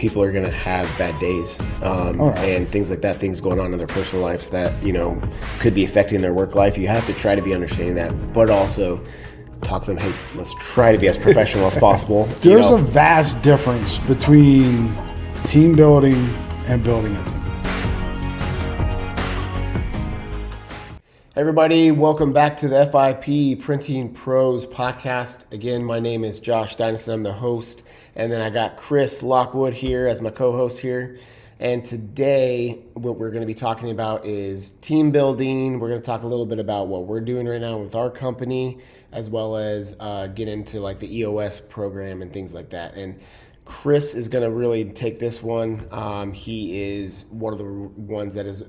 people are going to have bad days and things like that, things going on in their personal lives that, could be affecting their work life. You have to try to be understanding that, but also talk to them, hey, let's try to be as professional as possible. There's a vast difference between team building and building a team. Hey everybody, welcome back to the FIP Printing Pros podcast. Again, my name is Josh Dynaston. I'm the host. And then I got Chris Lockwood here as my co-host here. And today, what we're going to be talking about is team building. We're going to talk a little bit about what we're doing right now with our company, as well as get into like the EOS program and things like that. And Chris is going to really take this one. He is one of the ones that has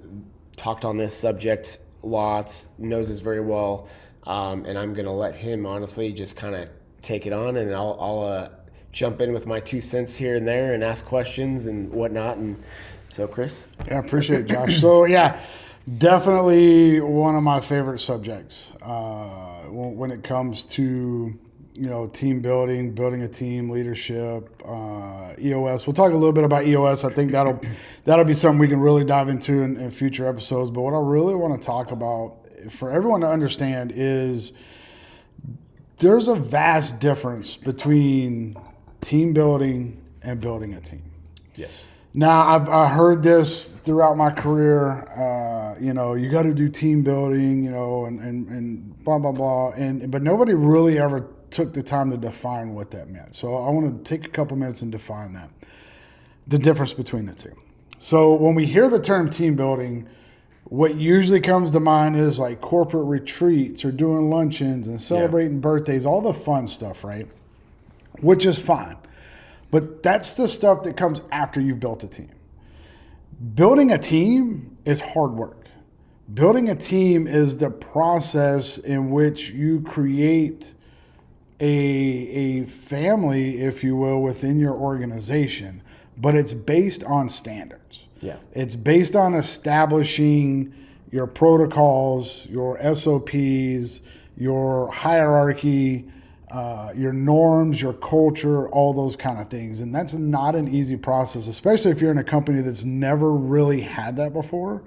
talked on this subject lots, knows this very well, and I'm going to let him honestly just kind of take it on, and I'll jump in with my 2 cents here and there and ask questions and whatnot. And so, Chris? Yeah, I appreciate it, Josh. So, yeah, definitely one of my favorite subjects when it comes to, team building, building a team, leadership, EOS. We'll talk a little bit about EOS. I think that'll be something we can really dive into in future episodes. But what I really want to talk about for everyone to understand is there's a vast difference between team building and building a team. Yes. Now, I heard this throughout my career, you got to do team building, and blah, blah, blah. But nobody really ever took the time to define what that meant. So I want to take a couple minutes and define that, the difference between the two. So when we hear the term team building, what usually comes to mind is like corporate retreats or doing luncheons and celebrating birthdays, all the fun stuff, right? Which is fine. But that's the stuff that comes after you've built a team. Building a team is hard work. Building a team is the process in which you create a family, if you will, within your organization, but it's based on standards. Yeah. It's based on establishing your protocols, your SOPs, your hierarchy, your norms, your culture, all those kind of things. And that's not an easy process, especially if you're in a company that's never really had that before.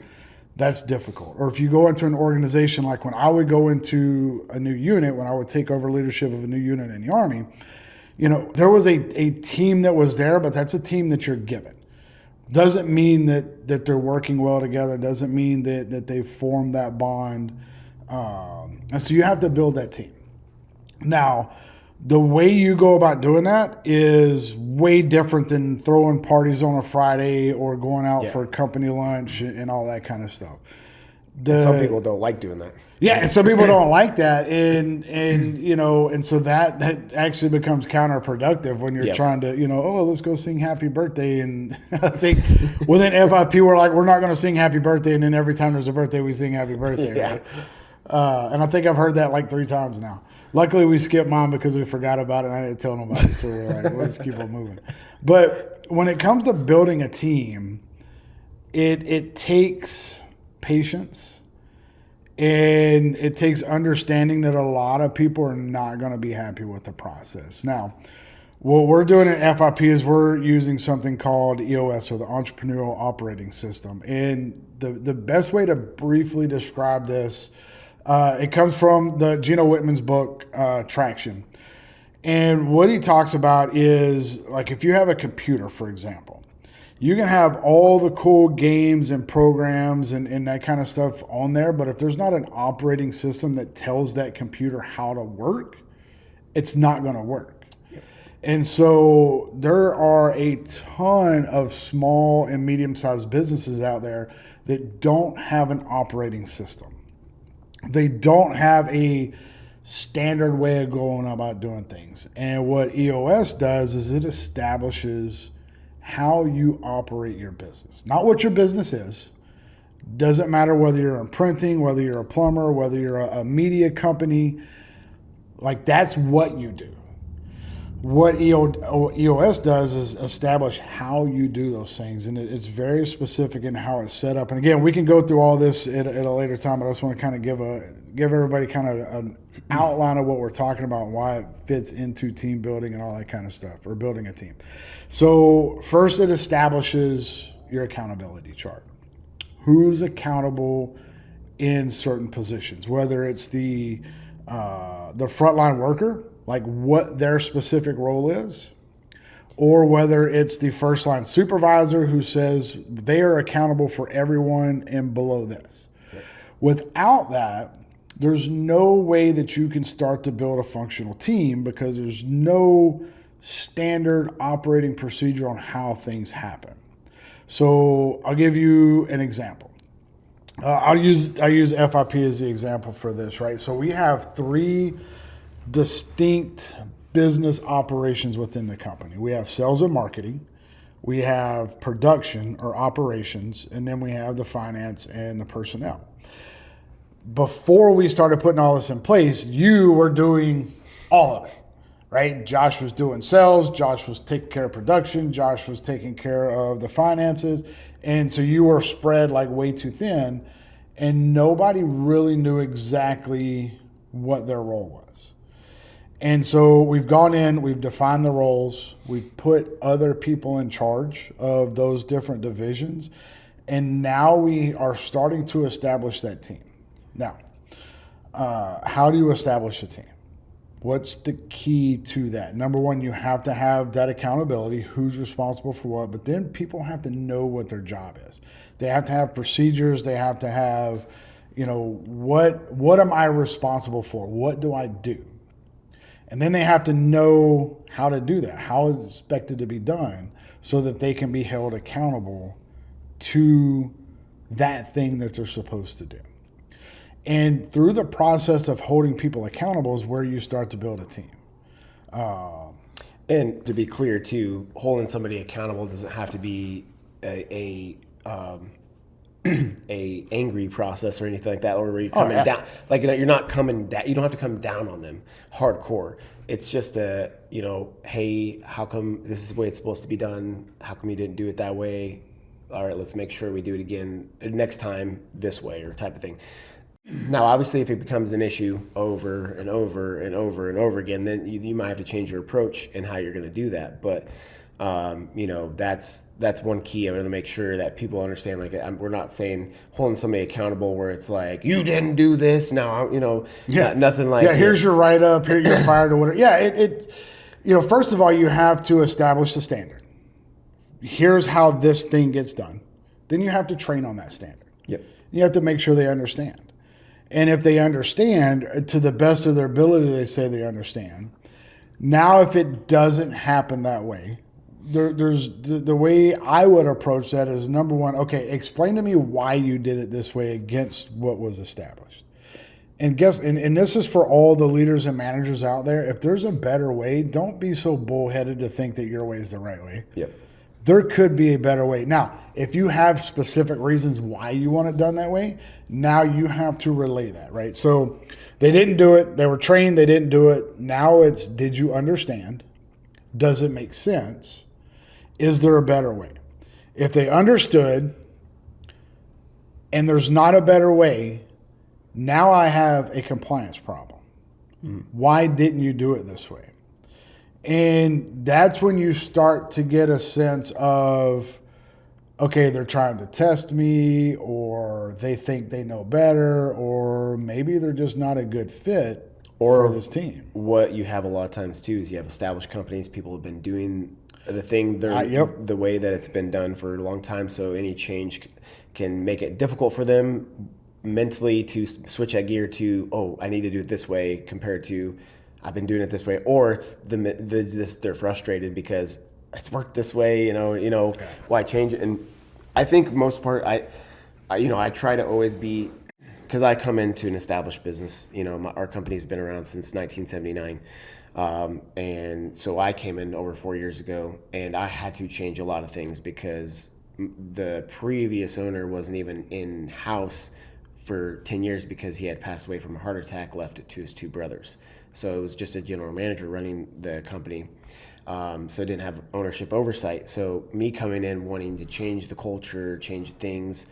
That's difficult. Or if you go into an organization, like when I would go into a new unit, when I would take over leadership of a new unit in the Army, there was a team that was there, but that's a team that you're given. Doesn't mean that they're working well together. Doesn't mean that they formed that bond. And so you have to build that team. Now, the way you go about doing that is way different than throwing parties on a Friday or going out for company lunch and all that kind of stuff. And some people don't like doing that. Yeah, and some people don't like that, and so that actually becomes counterproductive when you're trying to, let's go sing happy birthday. And I think within FIP we're not going to sing happy birthday, and then every time there's a birthday we sing happy birthday, right? And I think I've heard that like 3 times now. Luckily, we skipped mine because we forgot about it and I didn't tell nobody. So we're like, let's keep on moving. But when it comes to building a team, it takes patience and it takes understanding that a lot of people are not going to be happy with the process. Now, what we're doing at FIP is we're using something called EOS, or the Entrepreneurial Operating System. And the best way to briefly describe this, it comes from the Gino Wickman's book, Traction. And what he talks about is, like, if you have a computer, for example, you can have all the cool games and programs and that kind of stuff on there, but if there's not an operating system that tells that computer how to work, it's not going to work. Yep. And so there are a ton of small and medium-sized businesses out there that don't have an operating system. They don't have a standard way of going about doing things. And what EOS does is it establishes how you operate your business. Not what your business is. Doesn't matter whether you're in printing, whether you're a plumber, whether you're a media company. Like, that's what you do. What EOS does is establish how you do those things, and it's very specific in how it's set up. And again, we can go through all this at a later time, but I just want to kind of give everybody kind of an outline of what we're talking about and why it fits into team building and all that kind of stuff, or building a team. So first, it establishes your accountability chart. Who's accountable in certain positions, whether it's the frontline worker, like what their specific role is, or whether it's the first line supervisor who says they are accountable for everyone and below this. Yep. Without that, there's no way that you can start to build a functional team, because there's no standard operating procedure on how things happen. So I'll give you an example. I use FIP as the example for this, right? So we have 3 distinct business operations within the company. We have sales and marketing, we have production or operations, and then we have the finance and the personnel. Before we started putting all this in place, you were doing all of it, right? Josh was doing sales, Josh was taking care of production, Josh was taking care of the finances, and so you were spread like way too thin, and nobody really knew exactly what their role was. And so we've gone in, we've defined the roles, we've put other people in charge of those different divisions, and now we are starting to establish that team. Now, how do you establish a team? What's the key to that? Number one, you have to have that accountability, who's responsible for what, but then people have to know what their job is. They have to have procedures, they have to have, what am I responsible for? What do I do? And then they have to know how to do that, how it's expected to be done, so that they can be held accountable to that thing that they're supposed to do. And through the process of holding people accountable is where you start to build a team. And to be clear, too, holding somebody accountable doesn't have to be a angry process or anything like that, or where you're coming down, like you're not coming down. You don't have to come down on them hardcore. It's just hey, how come this is the way it's supposed to be done? How come you didn't do it that way? All right, let's make sure we do it again next time this way, or type of thing. Now, obviously, if it becomes an issue over and over and over and over again, then you might have to change your approach and how you're going to do that. But that's one key. I'm going to make sure that people understand. Like, we're not saying holding somebody accountable where it's like, you didn't do this. Now, nothing like. Yeah, here's your write up. Here you're fired or whatever. Yeah, first of all, you have to establish the standard. Here's how this thing gets done. Then you have to train on that standard. Yep. You have to make sure they understand. And if they understand, to the best of their ability, they say they understand. Now, if it doesn't happen that way, there's the way I would approach that is, number one, okay, explain to me why you did it this way against what was established. And this is for all the leaders and managers out there. If there's a better way, don't be so bullheaded to think that your way is the right way. Yep. There could be a better way. Now, if you have specific reasons why you want it done that way, now you have to relay that, right? So they didn't do it. They were trained. They didn't do it. Now it's, did you understand? Does it make sense? Is there a better way? If they understood and there's not a better way, now I have a compliance problem. Why didn't you do it this way? And that's when you start to get a sense of, okay, they're trying to test me, or they think they know better, or maybe they're just not a good fit for this team. What you have a lot of times too is you have established companies, people have been doing the thing the way that it's been done for a long time, so any change can make it difficult for them mentally to switch that gear to, oh, I need to do it this way, compared to I've been doing it this way, or it's they're frustrated because it's worked this way, why change it? And I think most part, I try to always be, because I come into an established business, our company's been around since 1979. And so I came in over 4 years ago, and I had to change a lot of things because the previous owner wasn't even in-house for 10 years because he had passed away from a heart attack, left it to his 2 brothers. So it was just a general manager running the company. So it didn't have ownership oversight. So me coming in wanting to change the culture, change things,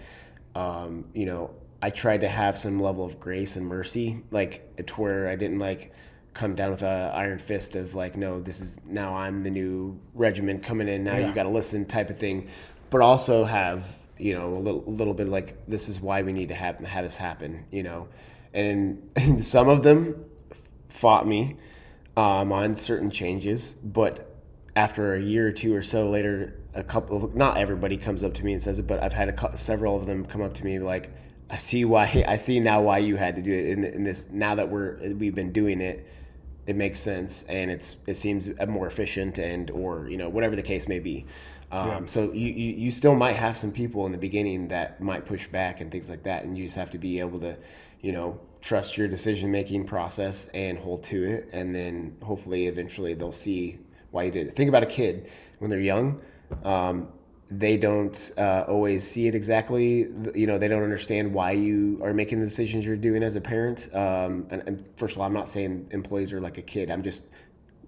I tried to have some level of grace and mercy, like to where I didn't like come down with a iron fist of like, no, this is now I'm the new regiment coming in. Now you got to listen type of thing, but also have, a little bit like, this is why we need to have this happen, and some of them fought me on certain changes, but after a year or two or so later, not everybody comes up to me and says it, but I've had several of them come up to me like, I see now why you had to do it in this. Now that we've been doing it, it makes sense, and it seems more efficient, and or whatever the case may be. So you still might have some people in the beginning that might push back and things like that, and you just have to be able to, trust your decision making process and hold to it, and then hopefully eventually they'll see why you did it. Think about a kid when they're young. They don't always see it exactly. They don't understand why you are making the decisions you're doing as a parent. And first of all, I'm not saying employees are like a kid. I'm just,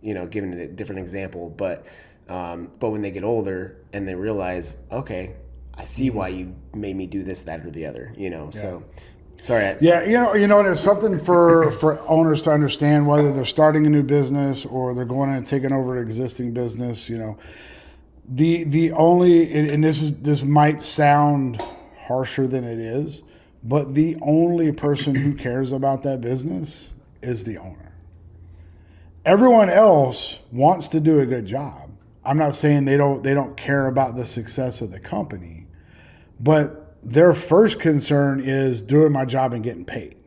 giving a different example. But when they get older and they realize, okay, I see why you made me do this, that, or the other. So. Sorry. And it's something for owners to understand, whether they're starting a new business or they're going and taking over an existing business. The only, and this might sound harsher than it is, but the only person who cares about that business is the owner. Everyone else wants to do a good job. I'm not saying they don't care about the success of the company, but their first concern is doing my job and getting paid.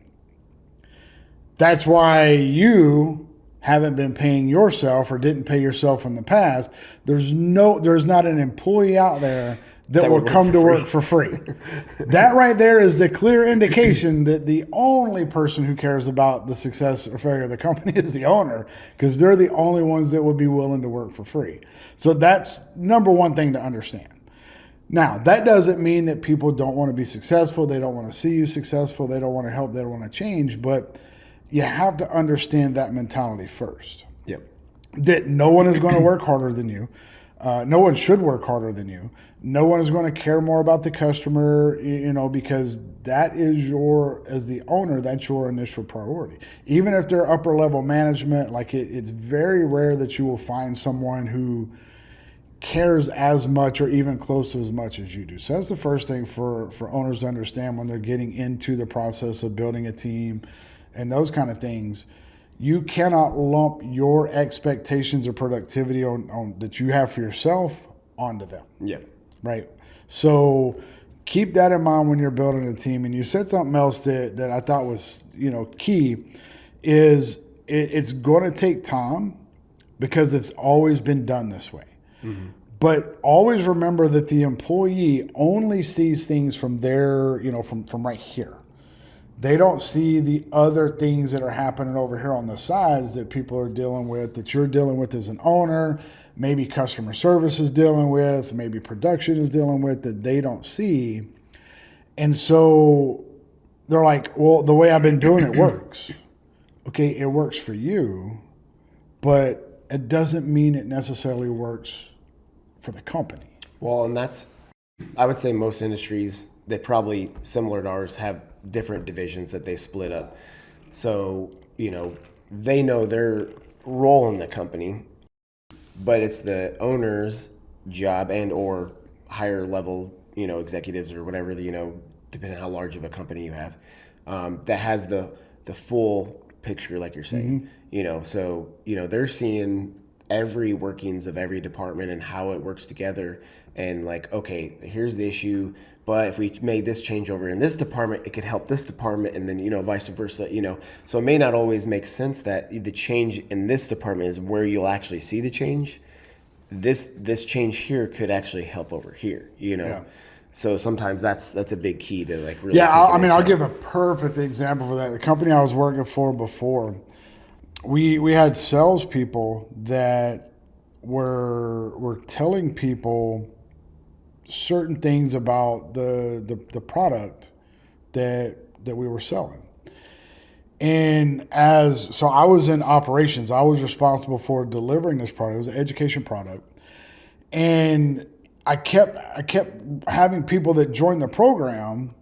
That's why you haven't been paying yourself or didn't pay yourself in the past. There's not an employee out there that will come to work for free. That right there is the clear indication that the only person who cares about the success or failure of the company is the owner, because they're the only ones that would be willing to work for free. So that's number one thing to understand. Now, that doesn't mean that people don't want to be successful. They don't want to see you successful. They don't want to help. They don't want to change. But you have to understand that mentality first. Yep. That no one is going to work harder than you. No one should work harder than you. No one is going to care more about the customer, because that is as the owner, that's your initial priority. Even if they're upper level management, like it's very rare that you will find someone who cares as much or even close to as much as you do. So that's the first thing for owners to understand when they're getting into the process of building a team and those kind of things. You cannot lump your expectations of productivity on that you have for yourself onto them. Yeah. Right. So keep that in mind when you're building a team. And you said something else that I thought was, key is it's going to take time because it's always been done this way. Mm-hmm. But always remember that the employee only sees things from their, from right here. They don't see the other things that are happening over here on the sides that people are dealing with, that you're dealing with as an owner, maybe customer service is dealing with, maybe production is dealing with, that they don't see. And so they're like, well, the way I've been doing it works. Okay, it works for you, but it doesn't mean it necessarily works for the company. Well, and I would say most industries that probably similar to ours have different divisions that they split up. So, they know their role in the company, but it's the owner's job and or higher level, executives or whatever, depending on how large of a company you have, that has the full picture, like you're saying. Mm-hmm. So, they're seeing every workings of every department and how it works together, and like, okay, here's the issue, but if we made this change over in this department, it could help this department, and then vice versa. So it may not always make sense that the change in this department is where you'll actually see the change. This change here could actually help over here. Yeah. So sometimes that's a big key to like really. Yeah, I'll give a perfect example for that. The company I was working for before, we had salespeople that were telling people certain things about the product that we were selling. And so I was in operations. I was responsible for delivering this product. It was an education product. And I kept having people that joined the program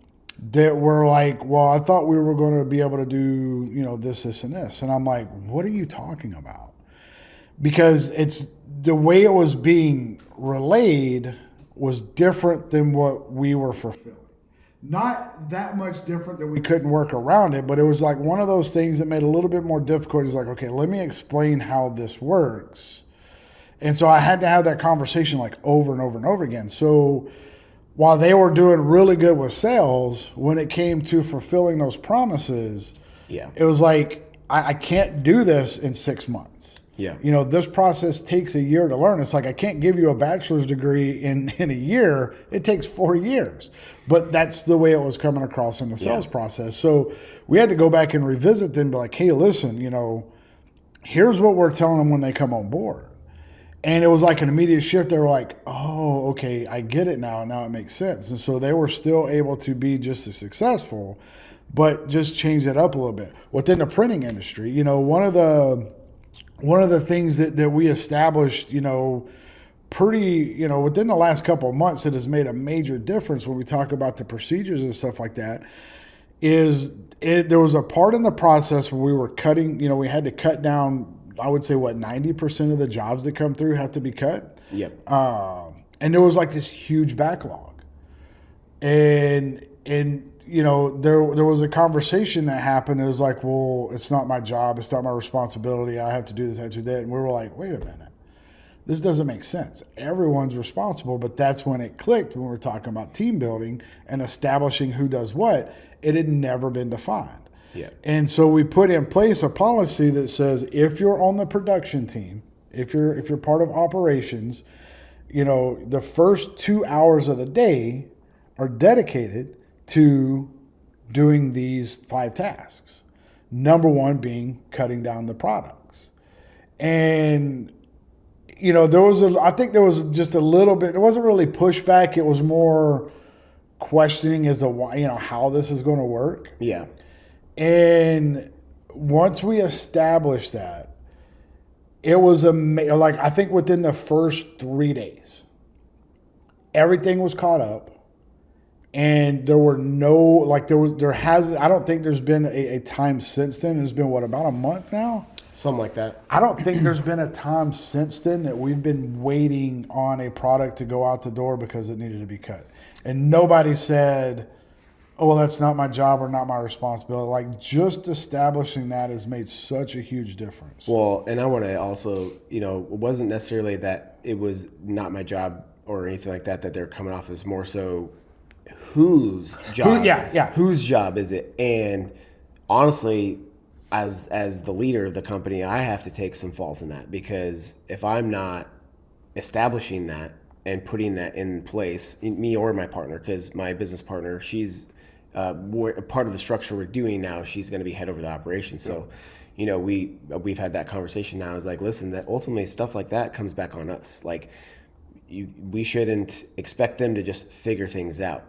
that were like, well, I thought we were going to be able to do, this, and this. And I'm like, what are you talking about? Because it's the way it was being relayed was different than what we were fulfilling. Not that much different that we couldn't work around it, but it was like one of those things that made it a little bit more difficult. It's like, okay, let me explain how this works. And so I had to have that conversation like over and over and over again. So while they were doing really good with sales, when it came to fulfilling those promises, it was like, I can't do this in 6 months. This process takes a year to learn. It's like, I can't give you a bachelor's degree in a year. It takes 4 years. But that's the way it was coming across in the sales process. So we had to go back and revisit them, be like, hey, listen, here's what we're telling them when they come on board. And it was like an immediate shift. They were like, oh, okay, I get it now. Now it makes sense. And so they were still able to be just as successful, but just change it up a little bit. Within the printing industry, one of the things that we established, pretty, within the last couple of months that has made a major difference when we talk about the procedures and stuff like that is there was a part in the process where we were cutting, we had to cut down, I would say 90% of the jobs that come through have to be cut. And there was like this huge backlog. And there was a conversation that happened. It was like, well, it's not my job. It's not my responsibility. I have to do this, I have to do that. And we were like, wait a minute. This doesn't make sense. Everyone's responsible, but that's when it clicked when we were talking about team building and establishing who does what. It had never been defined. And so we put in place a policy that says if you're on the production team, if you're part of operations, the first 2 hours of the day are dedicated to doing these 5 tasks. Number one being cutting down the products. And I think there was just a little bit, it wasn't really pushback, it was more questioning as to why, how this is going to work. And once we established that, it was like, I think within the first 3 days, everything was caught up. And there were I don't think there's been a time since then. It's been about a month now? Something like that. I don't think there's been a time since then that we've been waiting on a product to go out the door because it needed to be cut. And nobody said, oh, well, that's not my job or not my responsibility. Like, just establishing that has made such a huge difference. Well, and I want to also, it wasn't necessarily that it was not my job or anything like that they're coming off as more so whose job. Whose job is it? And honestly, as the leader of the company, I have to take some fault in that, because if I'm not establishing that and putting that in place, me or my partner, because my business partner, she's part of the structure we're doing now, she's going to be head over the operation. So, we've had that conversation now. Is like, listen, that ultimately stuff like that comes back on us. Like, we shouldn't expect them to just figure things out.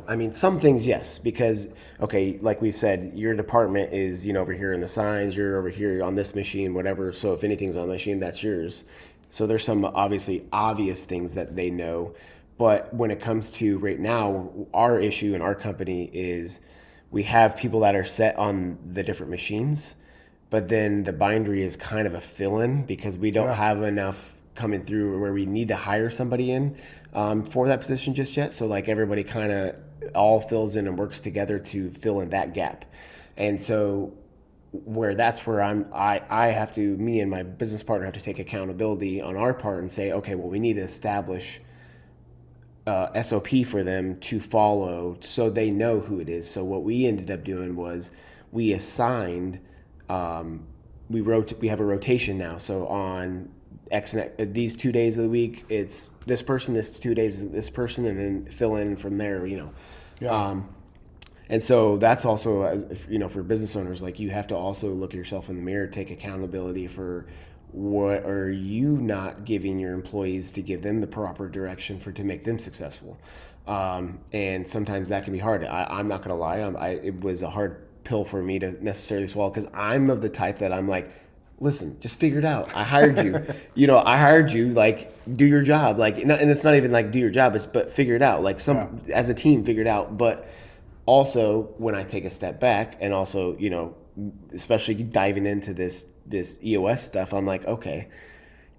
I mean, some things, yes, because, okay, like we've said, your department is, over here in the signs, you're over here on this machine, whatever. So if anything's on the machine, that's yours. So there's some obvious things that they know. But when it comes to right now, our issue in our company is we have people that are set on the different machines, but then the bindery is kind of a fill-in because we don't have enough coming through where we need to hire somebody in for that position just yet. So like everybody kind of all fills in and works together to fill in that gap. And so that's where I have to, me and my business partner have to take accountability on our part and say, okay, well, we need to establish SOP for them to follow so they know who it is. So what we ended up doing was we assigned, we have a rotation now. So on these 2 days of the week, it's this person, this 2 days this person, and then fill in from there, and so that's also, for business owners, like, you have to also look at yourself in the mirror, take accountability for what are you not giving your employees to give them the proper direction to make them successful. And sometimes that can be hard. I'm not going to lie. It was a hard pill for me to necessarily swallow, because I'm of the type that I'm like, listen, just figure it out. I hired you. I hired you, like, do your job. Like, and it's not even like do your job, but figure it out. Like as a team, figure it out. But also when I take a step back and also, especially diving into this EOS stuff, I'm like, okay,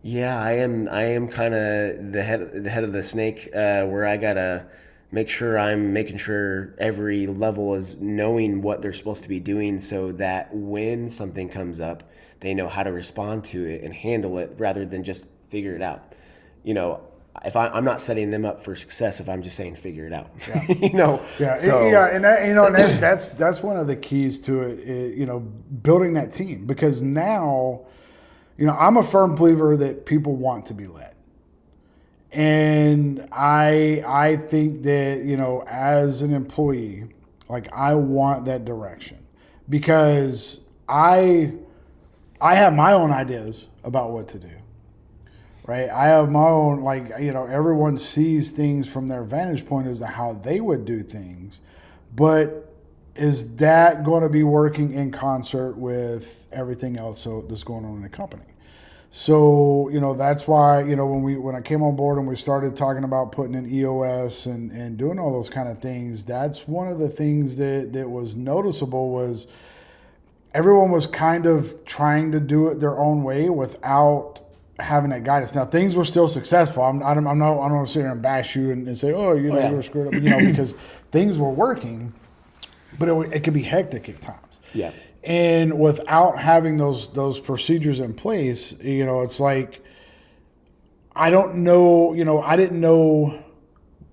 yeah, I am kind of the head of the snake, where I gotta make sure I'm making sure every level is knowing what they're supposed to be doing, so that when something comes up, they know how to respond to it and handle it rather than just figure it out. If I'm not setting them up for success if I'm just saying figure it out. Yeah. So, and that's one of the keys to it. Building that team, because now, I'm a firm believer that people want to be led. And I think that, as an employee, like, I want that direction, because I have my own ideas about what to do. Right. I have my own, everyone sees things from their vantage point as to how they would do things. But is that going to be working in concert with everything else that's going on in the company? So, that's why, when I came on board and we started talking about putting in EOS and doing all those kind of things, that's one of the things that was noticeable was everyone was kind of trying to do it their own way without having that guidance. Now, things were still successful. I don't want to sit here and bash you and say, you were screwed up, because things were working, but it could be hectic at times. Yeah. And without having those procedures in place, it's like, I don't know, I didn't know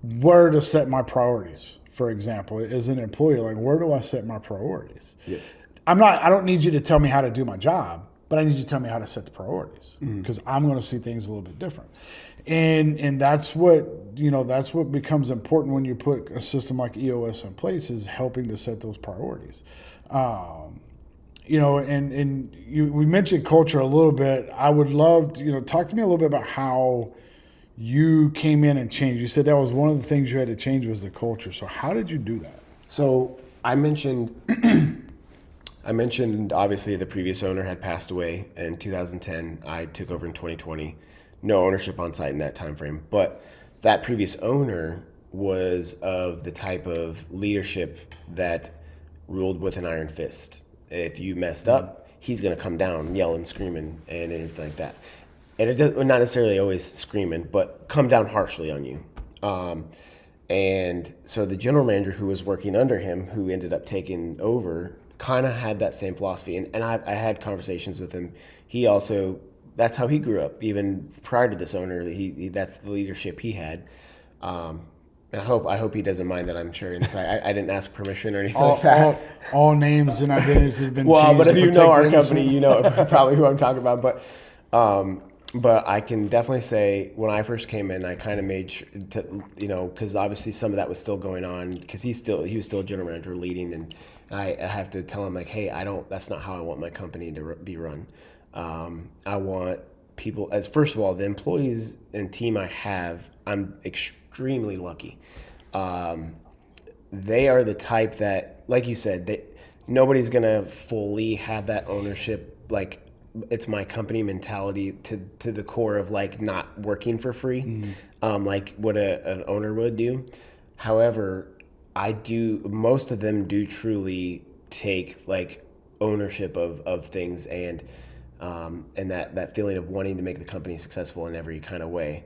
where to set my priorities. For example, as an employee, like, where do I set my priorities? Yeah. I don't need you to tell me how to do my job, but I need you to tell me how to set the priorities, because I'm going to see things a little bit different. And that's what becomes important when you put a system like EOS in place, is helping to set those priorities. We mentioned culture a little bit. I would love to, talk to me a little bit about how you came in and changed. You said that was one of the things you had to change was the culture. So how did you do that? So I mentioned obviously the previous owner had passed away in 2010. I took over in 2020. No ownership on site in that time frame. But that previous owner was of the type of leadership that ruled with an iron fist. If you messed up, he's going to come down yelling, screaming, and everything like that. And it does, not necessarily always screaming, but come down harshly on you. And so the general manager who was working under him, who ended up taking over, kind of had that same philosophy. And I had conversations with him. He also, that's how he grew up. Even prior to this owner, that's the leadership he had. And I hope he doesn't mind that I'm sharing this. I didn't ask permission or anything like that. All names and identities have been changed. Well, but if you know our company, you know probably who I'm talking about. But I can definitely say when I first came in, I kind of made sure to, because obviously some of that was still going on, because he was still a general manager leading, and I have to tell him, like, hey, that's not how I want my company to be run. I want people, as first of all, the employees and team I have, I'm extremely lucky. They are the type that, like you said, nobody's gonna fully have that ownership, like it's my company mentality to the core of, like, not working for free, like what an owner would do. However, most of them do truly take, like, ownership of things, and that feeling of wanting to make the company successful in every kind of way.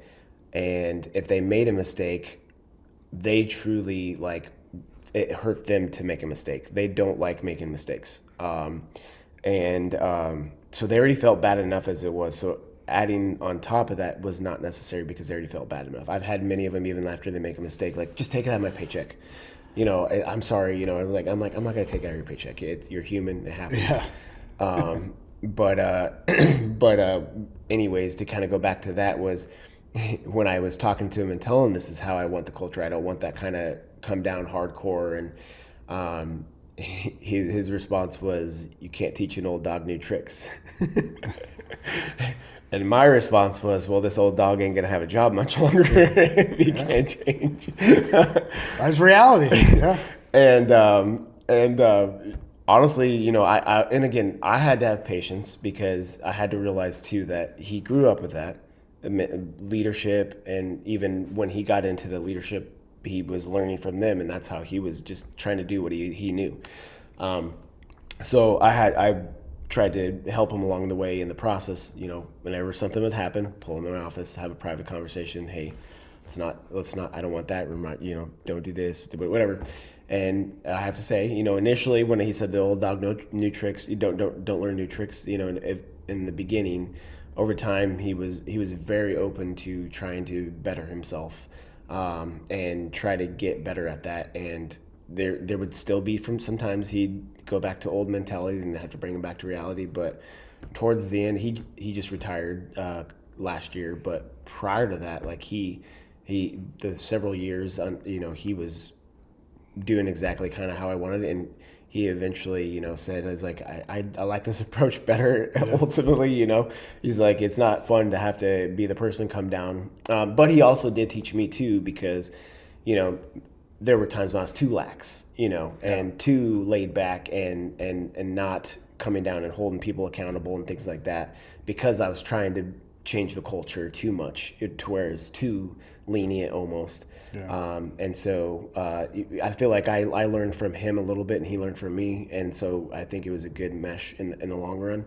And if they made a mistake, they truly, like, it hurt them to make a mistake. They don't like making mistakes. So they already felt bad enough as it was. So adding on top of that was not necessary, because they already felt bad enough. I've had many of them, even after they make a mistake, like, just take it out of my paycheck. I'm sorry, I'm not going to take it out of your paycheck. You're human, it happens. Yeah. But anyways, to kind of go back to that was when I was talking to him and telling him this is how I want the culture. I don't want that kind of come down hardcore. And his response was, you can't teach an old dog new tricks. And my response was, well, this old dog ain't going to have a job much longer if he can't change. That's reality. Yeah. honestly, and again, I had to have patience because I had to realize too that he grew up with that leadership, and even when he got into the leadership, he was learning from them, and that's how he was just trying to do what he knew. So I tried to help him along the way in the process. Whenever something would happen, pull him in my office, have a private conversation. Hey, let's not. I don't want that. Don't do this, whatever. And I have to say, initially when he said the old dog, no new tricks, you don't learn new tricks. In the beginning, over time, he was very open to trying to better himself, and try to get better at that. And there would still be from sometimes he'd go back to old mentality and have to bring him back to reality. But towards the end, he just retired last year. But prior to that, like the several years, he was doing exactly kind of how I wanted it. And he eventually, said, I was like, I like this approach better. Yeah. Ultimately, he's like, it's not fun to have to be the person come down. But he also did teach me too, because, there were times when I was too lax, and too laid back and not coming down and holding people accountable and things like that, because I was trying to change the culture too much to where it's too lenient almost. Yeah. And so I feel like I learned from him a little bit and he learned from me. And so I think it was a good mesh in the long run.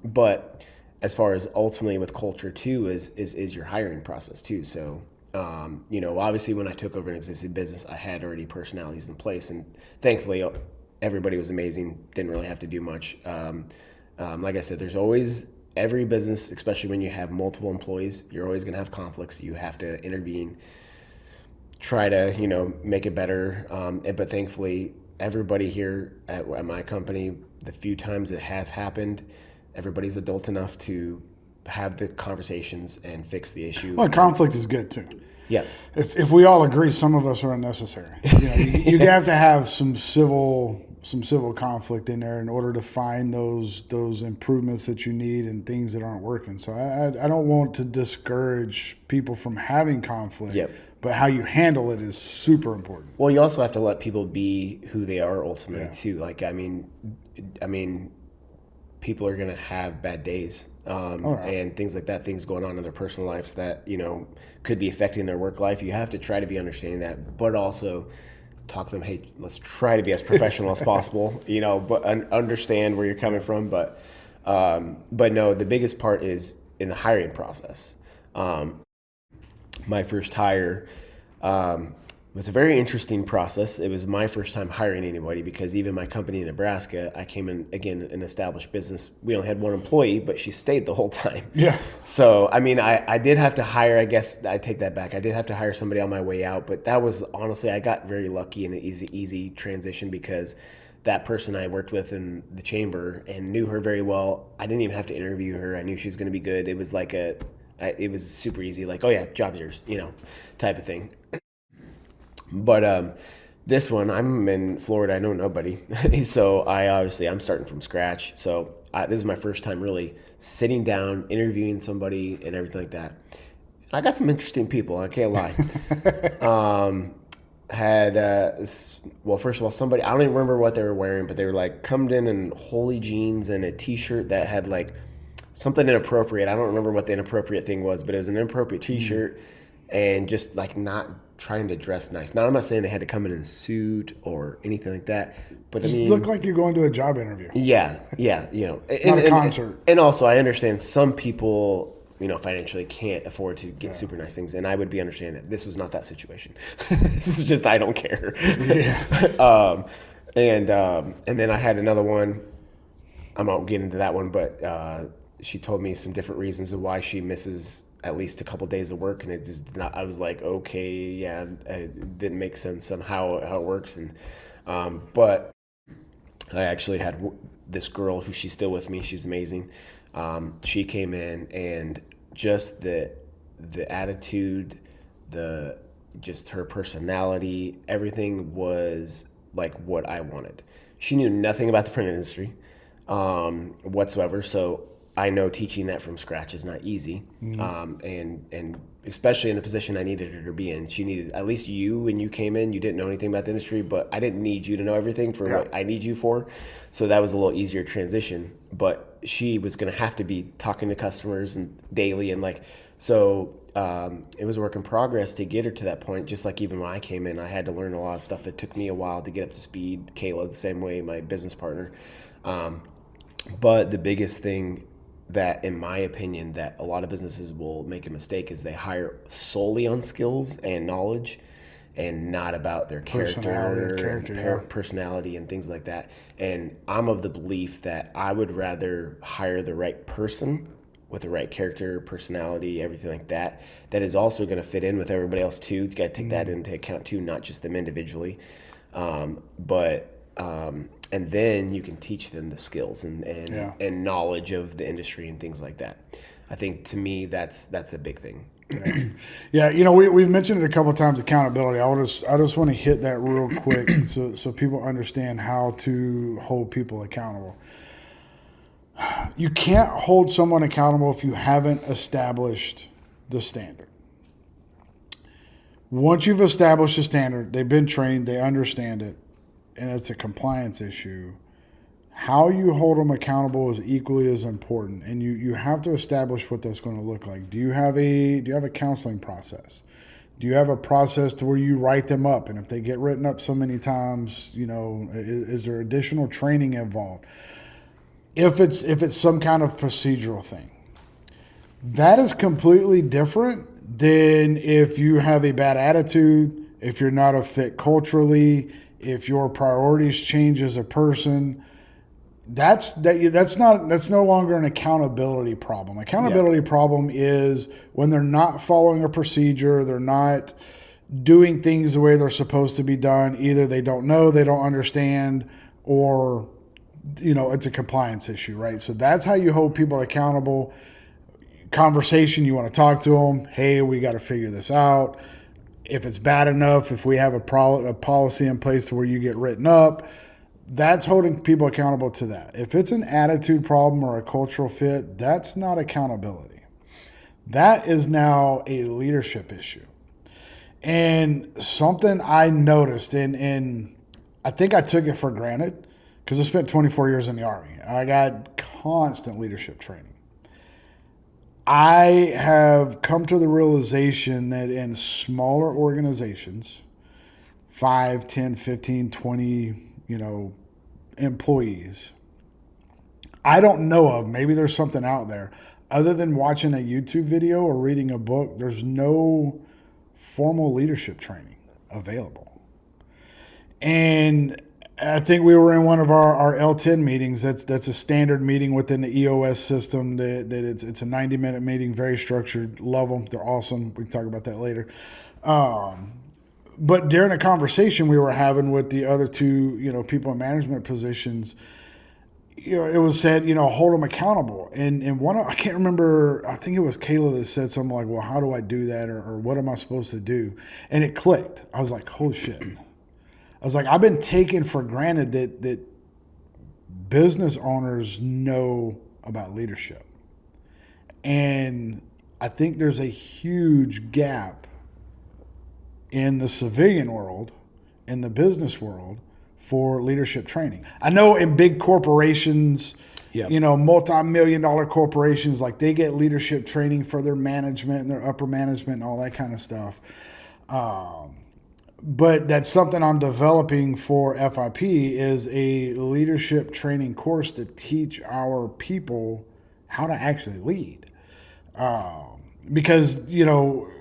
But as far as ultimately with culture too is your hiring process too. So, obviously when I took over an existing business, I had already personalities in place, and thankfully everybody was amazing. Didn't really have to do much. Like I said, there's always every business, especially when you have multiple employees, you're always going to have conflicts. You have to intervene, try to, make it better. But thankfully everybody here at my company, the few times it has happened, everybody's adult enough to have the conversations and fix the issue. Well, conflict is good too. Yeah. If we all agree, some of us are unnecessary. You have to have some civil conflict in there in order to find those improvements that you need and things that aren't working. So I don't want to discourage people from having conflict. Yep. But how you handle it is super important. Well, you also have to let people be who they are ultimately too. Like, I mean, people are going to have bad days and things like that, things going on in their personal lives that, could be affecting their work life. You have to try to be understanding that, but also talk to them, hey, let's try to be as professional as possible, but understand where you're coming from. But no, the biggest part is in the hiring process. My first hire was a very interesting process. It was my first time hiring anybody, because even my company in Nebraska, I came in, again, an established business. We only had one employee, but she stayed the whole time. Yeah. So, I did have to hire, I guess I take that back. I did have to hire somebody on my way out, but that was honestly, I got very lucky in the easy transition, because that person I worked with in the chamber and knew her very well. I didn't even have to interview her. I knew she was going to be good. It was like it was super easy, like, oh yeah, job's yours, type of thing. But this one, I'm in Florida. I know nobody. So I'm starting from scratch. So this is my first time really sitting down, interviewing somebody and everything like that. And I got some interesting people, I can't lie. First of all, somebody, I don't even remember what they were wearing, but they were like coming in holy jeans and a t-shirt that had like something inappropriate. I don't remember what the inappropriate thing was, but it was an inappropriate t-shirt and just like not trying to dress nice. Now, I'm not saying they had to come in a suit or anything like that, but just look like you're going to a job interview. Yeah, Not a concert. And also, I understand some people, financially can't afford to get super nice things, and I would be understanding that this was not that situation. This is just, I don't care. Yeah. And then I had another one. I won't get into that one, but she told me some different reasons of why she misses at least a couple of days of work, and it just not. I was like, okay, yeah, it didn't make sense on how it works, and but I actually had this girl who she's still with me. She's amazing. She came in, and just the attitude, just her personality, everything was like what I wanted. She knew nothing about the print industry whatsoever, so I know teaching that from scratch is not easy. And especially in the position I needed her to be in. She needed, at least you, when you came in, you didn't know anything about the industry, but I didn't need you to know everything for what I need you for. So that was a little easier transition. But she was going to have to be talking to customers and daily, and like, so it was a work in progress to get her to that point. Just like even when I came in, I had to learn a lot of stuff. It took me a while to get up to speed. Kayla, the same way, my business partner. But the biggest thing that, in my opinion, that a lot of businesses will make a mistake is they hire solely on skills and knowledge, and not about their personality and things like that. And I'm of the belief that I would rather hire the right person with the right character, personality, everything like that, that is also going to fit in with everybody else too. You got to take that into account too, not just them individually. And then you can teach them the skills and knowledge of the industry and things like that. I think, to me, that's a big thing. Yeah, we've mentioned it a couple of times, accountability. I just want to hit that real quick so people understand how to hold people accountable. You can't hold someone accountable if you haven't established the standard. Once you've established a standard, they've been trained, they understand it, and it's a compliance issue, how you hold them accountable is equally as important. And you have to establish what that's going to look like. Do you have a counseling process? Do you have a process to where you write them up? And if they get written up so many times, is there additional training involved? If it's some kind of procedural thing, that is completely different than if you have a bad attitude, if you're not a fit culturally, if your priorities change as a person. That's no longer an accountability problem. Accountability problem is when they're not following a procedure, they're not doing things the way they're supposed to be done. Either they don't know, they don't understand, or it's a compliance issue, right? So that's how you hold people accountable. Conversation, you want to talk to them. Hey, we got to figure this out. If it's bad enough, if we have a policy in place to where you get written up, that's holding people accountable to that. If it's an attitude problem or a cultural fit, that's not accountability. That is now a leadership issue. And something I noticed, and I think I took it for granted because I spent 24 years in the Army. I got constant leadership training. I have come to the realization that in smaller organizations, 5, 10, 15, 20, employees, I don't know of, maybe there's something out there, other than watching a YouTube video or reading a book, there's no formal leadership training available. And I think we were in one of our L10 meetings. That's a standard meeting within the EOS system. That it's a 90-minute meeting, very structured. Love them. They're awesome. We can talk about that later. But during a conversation we were having with the other two, people in management positions, it was said, hold them accountable. And I can't remember, I think it was Kayla that said something like, well, how do I do that? Or what am I supposed to do? And it clicked. I was like, holy shit. I was like, I've been taking for granted that business owners know about leadership. And I think there's a huge gap in the civilian world, in the business world, for leadership training. I know in big corporations, multi-million-dollar corporations, like they get leadership training for their management and their upper management and all that kind of stuff. But that's something I'm developing for FIP is a leadership training course to teach our people how to actually lead. Because,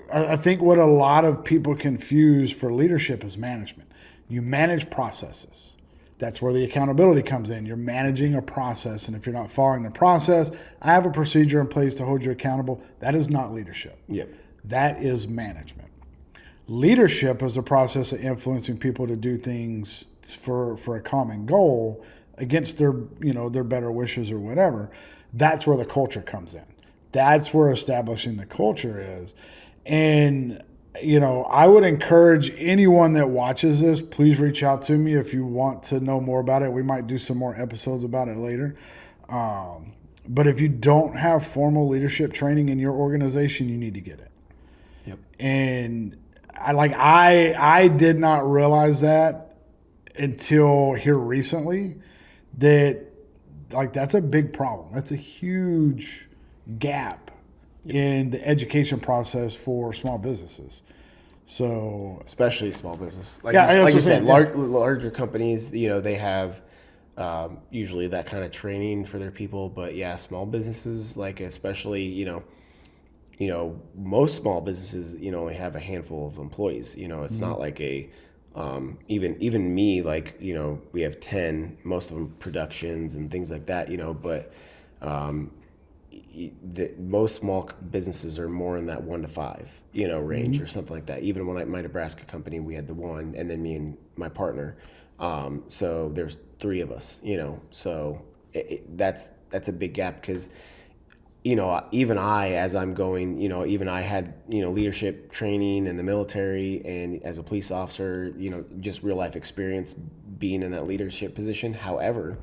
I think what a lot of people confuse for leadership is management. You manage processes. That's where the accountability comes in. You're managing a process, and if you're not following the process, I have a procedure in place to hold you accountable. That is not leadership. Yep. That is management. Leadership is a process of influencing people to do things for a common goal against their better wishes or whatever. That's where the culture comes in. That's where establishing the culture is. And, I would encourage anyone that watches this, please reach out to me if you want to know more about it. We might do some more episodes about it later. But if you don't have formal leadership training in your organization, you need to get it. And I did not realize that until here recently, that like that's a big problem. That's a huge gap in the education process for small businesses. So especially small business, like Yeah, like you that's what said, I'm saying, larger companies, they have usually that kind of training for their people. But yeah, small businesses, like especially, most small businesses, only have a handful of employees. It's not like a even me, like, we have 10, most of them productions and things like that, but most small businesses are more in that 1 to 5, range or something like that. Even when my Nebraska company, we had the one, and then me and my partner. So there's 3 of us, so that's a big gap because, even I, as I'm going, even I had, leadership training in the military and as a police officer, just real life experience being in that leadership position. However,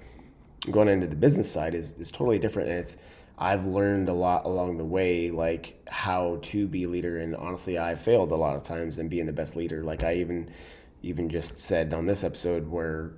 going into the business side is totally different. And I've learned a lot along the way, like how to be a leader. And honestly, I failed a lot of times in being the best leader. Like I even just said on this episode where,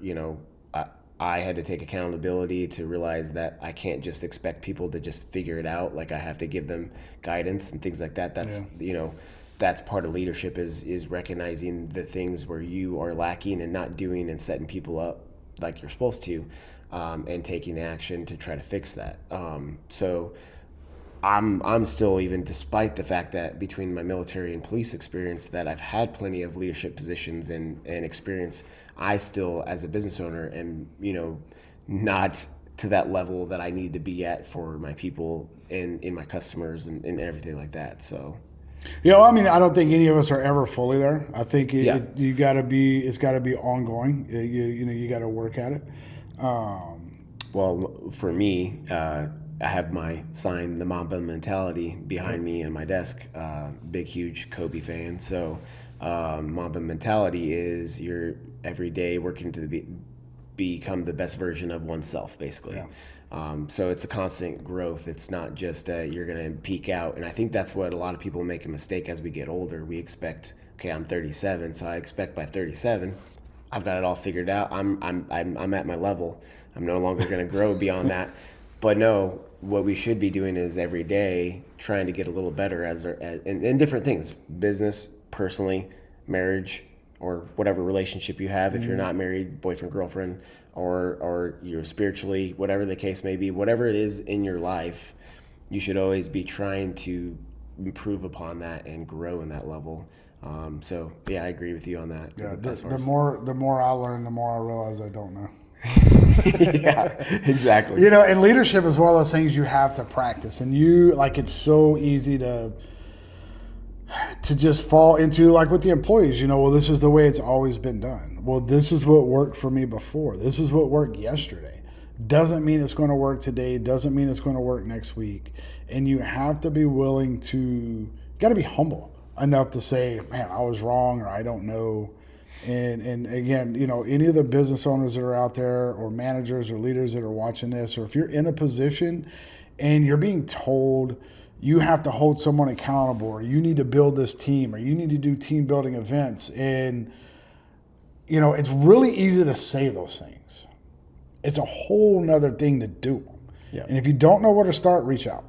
I had to take accountability to realize that I can't just expect people to just figure it out. Like I have to give them guidance and things like that. That's part of leadership is recognizing the things where you are lacking and not doing and setting people up like you're supposed to, and taking action to try to fix that. So I'm still, even despite the fact that between my military and police experience that I've had plenty of leadership positions and experience, I still, as a business owner, am, not to that level that I need to be at for my people and in my customers and everything like that. So I mean, I don't think any of us are ever fully there. I think Yeah. it's got to be ongoing. You got to work at it. Well, for me, I have my sign, the Mamba mentality, behind me in my desk. Big, huge Kobe fan. So, Mamba mentality is you're every day working to become the best version of oneself, basically. Yeah. So it's a constant growth. It's not just you're going to peak out. And I think that's what a lot of people make a mistake as we get older. We expect, okay, I'm 37, so I expect by 37, I've got it all figured out. I'm at my level. I'm no longer going to grow beyond that. But no, what we should be doing is every day trying to get a little better in different things, business, personally, marriage, or whatever relationship you have. If you're not married, boyfriend, girlfriend, or you're spiritually, whatever the case may be, whatever it is in your life, you should always be trying to improve upon that and grow in that level. So yeah, I agree with you on that. Yeah, the more I learn, the more I realize I don't know. Yeah, exactly. And leadership is one of those things you have to practice, and it's so easy to just fall into, like with the employees, well, this is the way it's always been done. Well, this is what worked for me before. This is what worked yesterday. Doesn't mean it's going to work today. Doesn't mean it's going to work next week. And you have to be willing to, got to be humble enough to say, man, I was wrong, or I don't know. And again, any of the business owners that are out there, or managers or leaders that are watching this, or if you're in a position and you're being told you have to hold someone accountable, or you need to build this team, or you need to do team building events, and it's really easy to say those things. It's a whole nother thing to do them. Yeah. And if you don't know where to start, reach out.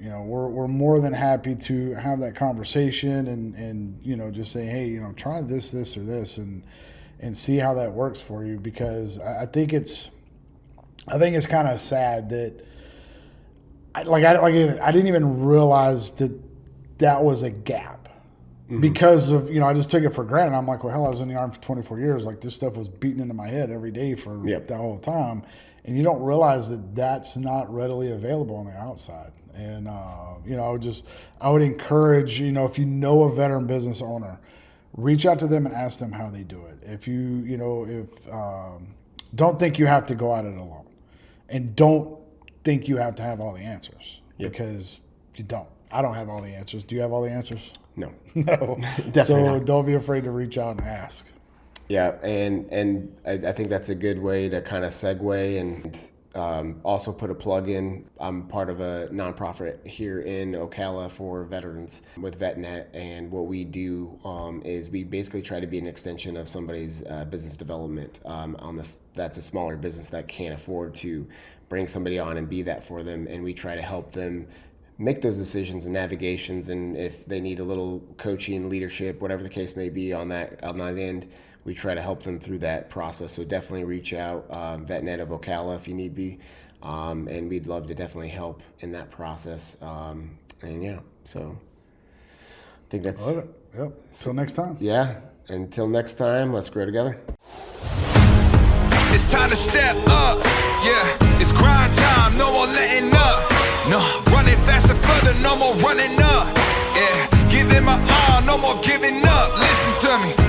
We're more than happy to have that conversation and just say, hey, try this, or this, and see how that works for you. Because I think it's kind of sad that I didn't even realize that was a gap, because of, I just took it for granted. I'm like, well, hell, I was in the Army for 24 years. Like, this stuff was beating into my head every day for that whole time. And you don't realize that that's not readily available on the outside. And, I would encourage, if you know a veteran business owner, reach out to them and ask them how they do it. If don't think you have to go at it alone, and don't think you have to have all the answers, because you don't. I don't have all the answers. Do you have all the answers? No. No. Definitely So not. don't be afraid to reach out and ask. Yeah, and I think that's a good way to kind of segue and Also put a plug in. I'm part of a nonprofit here in Ocala for veterans with VetNet, and what we do is we basically try to be an extension of somebody's business development on this. That's a smaller business that can't afford to bring somebody on and be that for them, and we try to help them make those decisions and navigations, and if they need a little coaching, leadership, whatever the case may be on that end, we try to help them through that process. So definitely reach out, VetNet of Ocala if you need be, and we'd love to definitely help in that process. And yeah, so I think that's it. Yep. Till next time. Yeah. Until next time, let's grow together. It's time to step up. Yeah, it's grind time. No more letting up. No, running faster, further, no more running up. Yeah, giving my all, no more giving up. Listen to me.